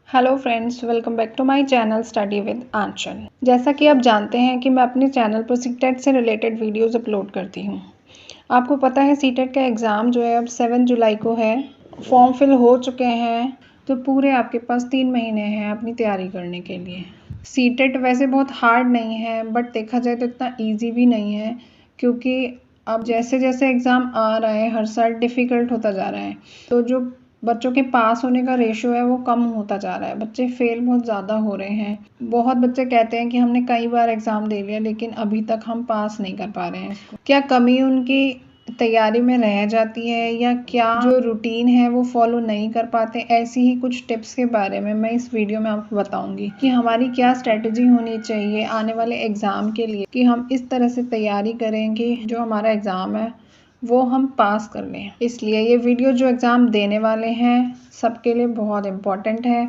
Hello friends, welcome back to my channel study with Aanchal. जैसा कि आप जानते हैं कि मैं अपने चैनल पर सीटेट से रिलेटेड वीडियोस अपलोड करती हूँ। आपको पता है सीटेट का एग्ज़ाम जो है अब 7 जुलाई को है। फॉर्म फिल हो चुके हैं, तो पूरे आपके पास 3 महीने हैं अपनी तैयारी करने के लिए। सीटेट वैसे बहुत हार्ड नहीं है, बट देखा जाए तो इतना ईजी भी नहीं है, क्योंकि अब जैसे जैसे एग्ज़ाम आ रहा है हर साल डिफ़िकल्ट होता जा रहा है। तो जो बच्चों के पास होने का रेशियो है वो कम होता जा रहा है। बच्चे फेल बहुत ज़्यादा हो रहे हैं। बहुत बच्चे कहते हैं कि हमने कई बार एग्ज़ाम दे लिया लेकिन अभी तक हम पास नहीं कर पा रहे हैं। क्या कमी उनकी तैयारी में रह जाती है, या क्या जो रूटीन है वो फॉलो नहीं कर पाते? ऐसी ही कुछ टिप्स के बारे में मैं इस वीडियो में आपको बताऊंगी कि हमारी क्या स्ट्रेटजी होनी चाहिए आने वाले एग्ज़ाम के लिए, कि हम इस तरह से तैयारी करें कि जो हमारा एग्ज़ाम है वो हम पास कर लें। इसलिए ये वीडियो जो एग्ज़ाम देने वाले हैं सबके लिए बहुत इम्पॉर्टेंट है,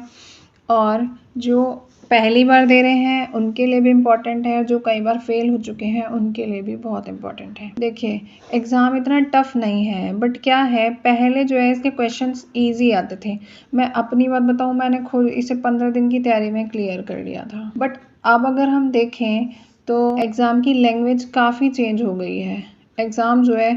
और जो पहली बार दे रहे हैं उनके लिए भी इम्पॉर्टेंट है, जो कई बार फेल हो चुके हैं उनके लिए भी बहुत इम्पॉर्टेंट है। देखिए, एग्ज़ाम इतना टफ नहीं है, बट क्या है, पहले जो है इसके क्वेश्चंस ईजी आते थे। मैं अपनी बात बताऊँ, मैंने खुद इसे 15 दिन की तैयारी में क्लियर कर लिया था। बट अब अगर हम देखें तो एग्ज़ाम की लैंग्वेज काफ़ी चेंज हो गई है। एग्ज़ाम जो है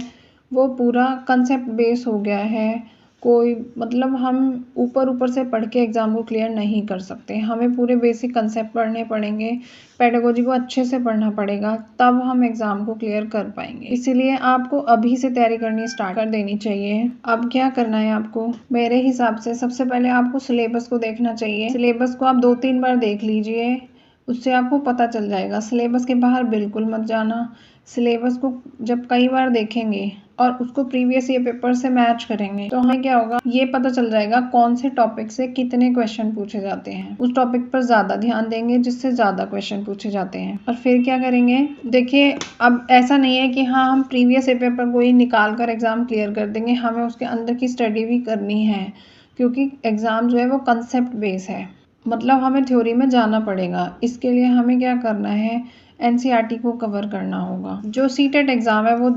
वो पूरा कंसेप्ट बेस हो गया है। कोई मतलब हम ऊपर ऊपर से पढ़ के एग्ज़ाम को क्लियर नहीं कर सकते। हमें पूरे बेसिक कंसेप्ट पढ़ने पड़ेंगे, पेडागोजी को अच्छे से पढ़ना पड़ेगा, तब हम एग्ज़ाम को क्लियर कर पाएंगे। इसीलिए आपको अभी से तैयारी करनी स्टार्ट कर देनी चाहिए। अब क्या करना है आपको, मेरे हिसाब से सबसे पहले आपको सिलेबस को देखना चाहिए। सिलेबस को आप 2-3 बार देख लीजिए, उससे आपको पता चल जाएगा। सिलेबस के बाहर बिल्कुल मत जाना। सिलेबस को जब कई बार देखेंगे और उसको प्रीवियस ईयर पेपर से मैच करेंगे तो हमें क्या होगा, ये पता चल जाएगा कौन से टॉपिक से कितने क्वेश्चन पूछे जाते हैं। उस टॉपिक पर ज़्यादा ध्यान देंगे जिससे ज़्यादा क्वेश्चन पूछे जाते हैं। और फिर क्या करेंगे, देखिए अब ऐसा नहीं है कि हाँ हम प्रीवियस ईयर पेपर को ही निकाल कर एग्ज़ाम क्लियर कर देंगे। हमें उसके अंदर की स्टडी भी करनी है, क्योंकि एग्ज़ाम जो है वो कंसेप्ट बेस है, मतलब हमें थ्योरी में जाना पड़ेगा। इसके लिए हमें क्या करना है, एनसीईआरटी को कवर करना होगा। जो सीटेट एग्ज़ाम है वो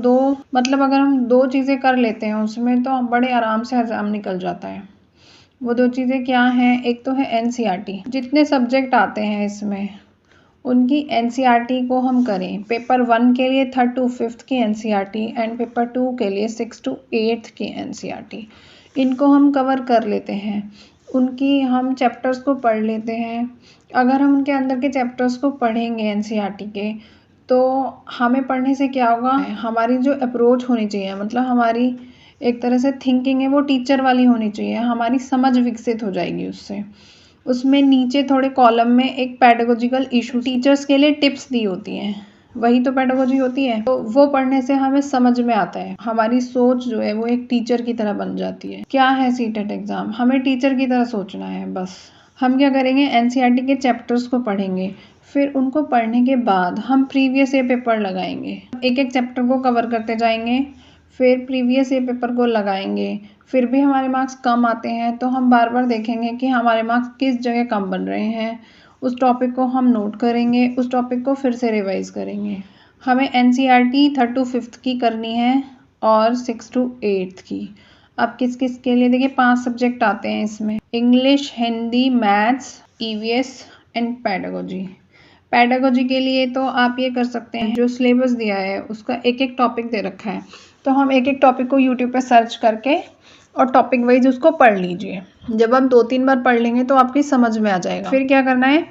मतलब अगर हम 2 चीज़ें कर लेते हैं उसमें तो बड़े आराम से एग्ज़ाम निकल जाता है। वो 2 चीज़ें क्या हैं, एक तो है एनसीईआरटी। जितने सब्जेक्ट आते हैं इसमें उनकी एनसीईआरटी को हम करें। पेपर 1 के लिए 3rd to 5th की एनसीईआरटी एंड पेपर 2 के लिए 6th to 8th की एनसीईआरटी, इनको हम कवर कर लेते हैं। उनकी हम चैप्टर्स को पढ़ लेते हैं। अगर हम उनके अंदर के चैप्टर्स को पढ़ेंगे एनसीईआरटी के, तो हमें पढ़ने से क्या होगा, हमारी जो अप्रोच होनी चाहिए, मतलब हमारी एक तरह से थिंकिंग है वो टीचर वाली होनी चाहिए। हमारी समझ विकसित हो जाएगी उससे। उसमें नीचे थोड़े कॉलम में एक पेडागोजिकल इशू, टीचर्स के लिए टिप्स दी होती हैं, वही तो पेडागोजी होती है। तो वो पढ़ने से हमें समझ में आता है, हमारी सोच जो है वो एक टीचर की तरह बन जाती है। क्या है सीटेट एग्ज़ाम, हमें टीचर की तरह सोचना है बस। हम क्या करेंगे, एनसीईआरटी के चैप्टर्स को पढ़ेंगे, फिर उनको पढ़ने के बाद हम प्रीवियस ईयर पेपर लगाएंगे। एक एक चैप्टर को कवर करते जाएंगे, फिर प्रीवियस ईयर पेपर को लगाएंगे। फिर भी हमारे मार्क्स कम आते हैं तो हम बार बार देखेंगे कि हमारे मार्क्स किस जगह कम बन रहे हैं। उस टॉपिक को हम नोट करेंगे, उस टॉपिक को फिर से रिवाइज करेंगे। हमें एनसीईआरटी 3rd to 5th की करनी है और 6th to 8th की। अब किस किस के लिए, देखिए 5 सब्जेक्ट आते हैं इसमें, English, Hindi, maths, EVS and pedagogy. Pedagogy के लिए तो आप ये कर सकते हैं, जो सिलेबस दिया है उसका एक एक टॉपिक दे रखा है, तो हम एक एक टॉपिक को यूट्यूब पे सर्च करके और टॉपिक वाइज उसको पढ़ लीजिए। जब आप 2-3 बार पढ़ लेंगे तो आपकी समझ में आ जाएगा। फिर क्या करना है,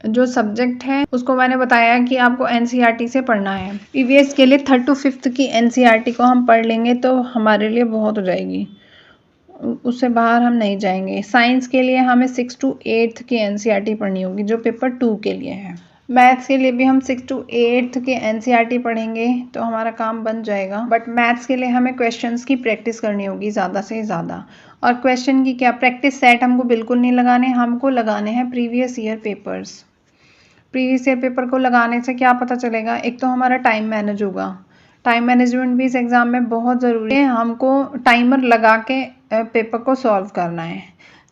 जो सब्जेक्ट है उसको मैंने बताया कि आपको एनसीईआरटी से पढ़ना है। ईवीएस के लिए 3rd to 5th की एनसीईआरटी को हम पढ़ लेंगे तो हमारे लिए बहुत हो जाएगी, उससे बाहर हम नहीं जाएंगे। साइंस के लिए हमें 6th to 8th की एनसीईआरटी पढ़नी होगी, जो पेपर 2 के लिए है। मैथ्स के लिए भी हम 6th to 8th की एनसीईआरटी पढ़ेंगे तो हमारा काम बन जाएगा। बट मैथ्स के लिए हमें क्वेश्चंस की प्रैक्टिस करनी होगी ज़्यादा से ज़्यादा। और क्वेश्चन की क्या, प्रैक्टिस सेट हमको बिल्कुल नहीं लगाने, हमको लगाने हैं previous year papers. Previous year paper को लगाने से क्या पता चलेगा, एक तो हमारा टाइम मैनेज होगा। टाइम मैनेजमेंट भी इस एग्ज़ाम में बहुत ज़रूरी है। हमको टाइमर लगा के पेपर को सॉल्व करना है,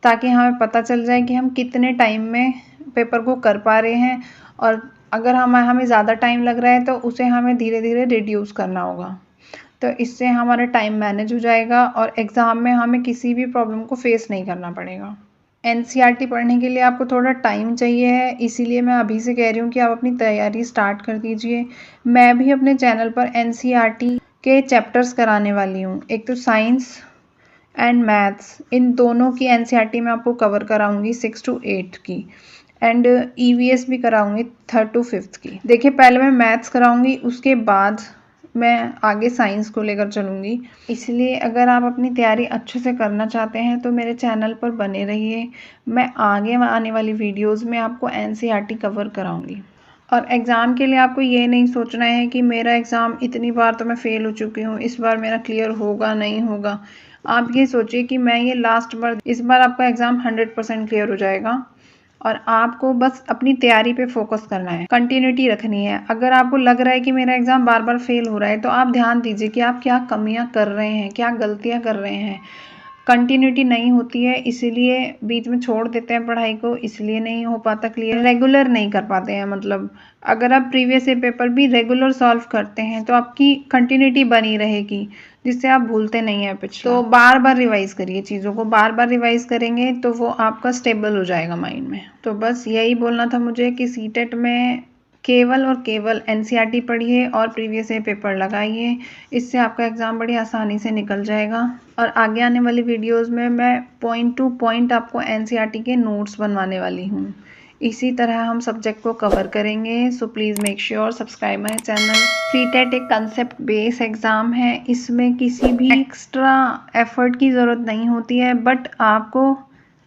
ताकि हमें पता चल जाए कि हम कितने टाइम में पेपर को कर पा रहे हैं, और अगर हमें ज़्यादा टाइम लग रहा है तो उसे हमें धीरे धीरे रिड्यूस करना होगा। तो इससे हमारा टाइम मैनेज हो जाएगा और एग्ज़ाम में हमें किसी भी प्रॉब्लम को फेस नहीं करना पड़ेगा। एनसीईआरटी पढ़ने के लिए आपको थोड़ा टाइम चाहिए है, इसीलिए मैं अभी से कह रही हूँ कि आप अपनी तैयारी स्टार्ट कर दीजिए। मैं भी अपने चैनल पर एनसीईआरटी के चैप्टर्स कराने वाली हूँ। एक तो साइंस एंड मैथ्स, इन दोनों की एनसीईआरटी मैं आपको कवर कराऊंगी 6 to 8 की, एंड ईवीएस भी कराऊंगी 3rd to 5th की। देखिए, पहले मैं मैथ्स कराऊंगी, उसके बाद मैं आगे साइंस को लेकर चलूँगी। इसलिए अगर आप अपनी तैयारी अच्छे से करना चाहते हैं तो मेरे चैनल पर बने रहिए। मैं आगे आने वाली वीडियोस में आपको एनसीईआरटी कवर कराऊंगी। और एग्ज़ाम के लिए आपको ये नहीं सोचना है कि मेरा एग्ज़ाम इतनी बार तो मैं फ़ेल हो चुकी हूँ, इस बार मेरा क्लियर होगा नहीं होगा। आप ये सोचिए कि मैं ये लास्ट बार, इस बार आपका एग्ज़ाम 100% क्लियर हो जाएगा और आपको बस अपनी तैयारी पे फोकस करना है, कंटिन्यूटी रखनी है। अगर आपको लग रहा है कि मेरा एग्ज़ाम बार बार फेल हो रहा है तो आप ध्यान दीजिए कि आप क्या कमियां कर रहे हैं, क्या गलतियां कर रहे हैं। कंटिन्यूटी नहीं होती है, इसीलिए बीच में छोड़ देते हैं पढ़ाई को, इसलिए नहीं हो पाता क्लियर, रेगुलर नहीं कर पाते हैं। मतलब अगर आप प्रीवियस ईयर पेपर भी रेगुलर सॉल्व करते हैं तो आपकी कंटिन्यूटी बनी रहेगी, जिससे आप भूलते नहीं हैं पिछला। तो बार बार रिवाइज करिए चीज़ों को, बार बार रिवाइज करेंगे तो वो आपका स्टेबल हो जाएगा माइंड में। तो बस यही बोलना था मुझे कि सीटेट में केवल और केवल एनसीईआरटी पढ़िए और प्रीवियस ईयर पेपर लगाइए, इससे आपका एग्ज़ाम बड़ी आसानी से निकल जाएगा। और आगे आने वाली वीडियोस में मैं पॉइंट टू पॉइंट आपको एनसीईआरटी के नोट्स बनवाने वाली हूँ। इसी तरह हम सब्जेक्ट को कवर करेंगे। So please make sure subscribe my channel. CTET एक कंसेप्ट बेस एग्ज़ाम है, इसमें किसी भी एक्स्ट्रा एफर्ट की ज़रूरत नहीं होती है, बट आपको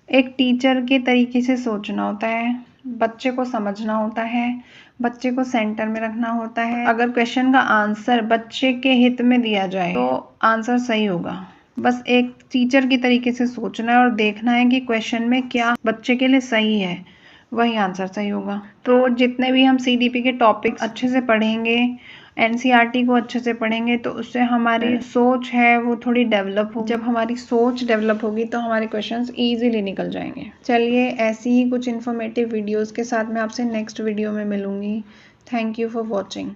एक टीचर के तरीके से सोचना होता है, बच्चे को समझना होता है, बच्चे को सेंटर में रखना होता है। अगर क्वेश्चन का आंसर बच्चे के हित में दिया जाए तो आंसर सही होगा। बस एक टीचर की तरीके से सोचना है और देखना है कि क्वेश्चन में क्या बच्चे के लिए सही है, वही आंसर सही होगा। तो जितने भी हम सीडीपी के टॉपिक्स अच्छे से पढ़ेंगे, एनसीईआरटी को अच्छे से पढ़ेंगे, तो उससे हमारी सोच है वो थोड़ी डेवलप होगी। जब हमारी सोच डेवलप होगी तो हमारे क्वेश्चंस इजीली निकल जाएंगे। चलिए, ऐसी ही कुछ इन्फॉर्मेटिव वीडियोस के साथ मैं आपसे नेक्स्ट वीडियो में मिलूंगी। Thank you for watching.